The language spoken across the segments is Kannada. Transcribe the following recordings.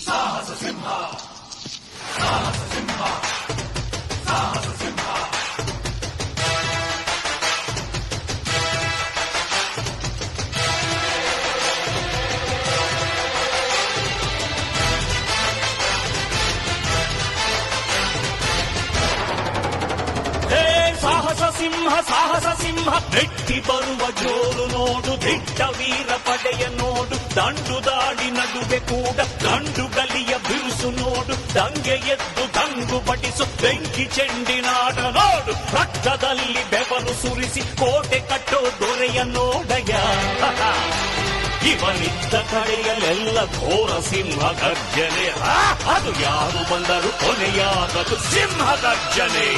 ಸಾಹಸ ಸಿಂಹ ಸಾಹಸ ಸಿಂಹ ಸಾಹಸ ಸಿಂಹ. ಸಾಹಸ ಸಿಂಹ ಮೆಟ್ಟಿ ಬರುವ ಜೋರು ನೋಡು, ದಿಟ್ಟ ವೀರ ಪಡೆಯ ನೋಡು, ದಂಡು ದಾಡಿ ನಡುವೆ ಕೂಡ ಗಂಡು ಗಲಿಯ ಬಿರುಸು ನೋಡು, ದಂಗೆ ಎದ್ದು ದಂಗು ಬಡಿಸು ಬೆಂಕಿ ಚೆಂಡಿನಾಡ ನೋಡು, ರಕ್ತದಲ್ಲಿ ಬೆವರು ಸುರಿಸಿ ಕೋಟೆ ಕಟ್ಟೋ ದೊರೆಯ ನೋಡಯ. ಇವನಿದ್ದ ಕಡೆಯಲ್ಲೆಲ್ಲ ಘೋರ ಸಿಂಹ ಗರ್ಜನೆ, ಅದು ಯಾರು ಬಂದರು ಕೊನೆಯಾಗದು ಸಿಂಹ ಗರ್ಜನೆ.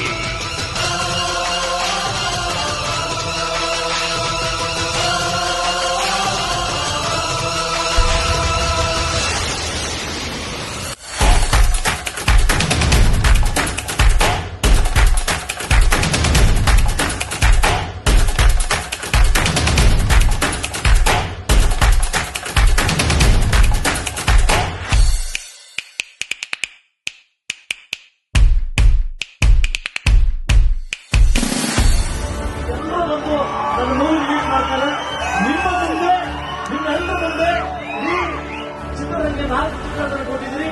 ನನ್ನ ಮೂವಿ ರಿಲೀಸ್ ಮಾಡ್ತಾರೆ. ನಿಮ್ಮ ಮುಂದೆ ನಿಮ್ಮೆಲ್ಲರ ಮುಂದೆ ಈ ಚಿತ್ರರಂಗ 4 ಚಿತ್ರಗಳನ್ನು ಕೊಟ್ಟಿದ್ರಿ.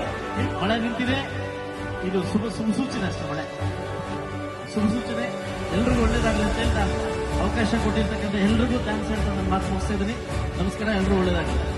ಮಳೆ ನಿಂತಿದೆ, ಇದು ಸುಮಸೂಚನೆ ಅಷ್ಟೇ. ಮಳೆ ಸುಮಸೂಚನೆ. ಎಲ್ರಿಗೂ ಒಳ್ಳೇದಾಗಲಿ ಅಂತ ಹೇಳ್ತಾ ಅವಕಾಶ ಕೊಟ್ಟಿರ್ತಕ್ಕಂಥ ಎಲ್ರಿಗೂ ಥ್ಯಾಂಕ್ಸ್ ಹೇಳ್ತಾ ನನ್ನ ಮಾತು ಮುಗಿಸ್ತಾ ಇದ್ದೀನಿ. ನಮಸ್ಕಾರ, ಎಲ್ರಿಗೂ ಒಳ್ಳೇದಾಗಲಿ.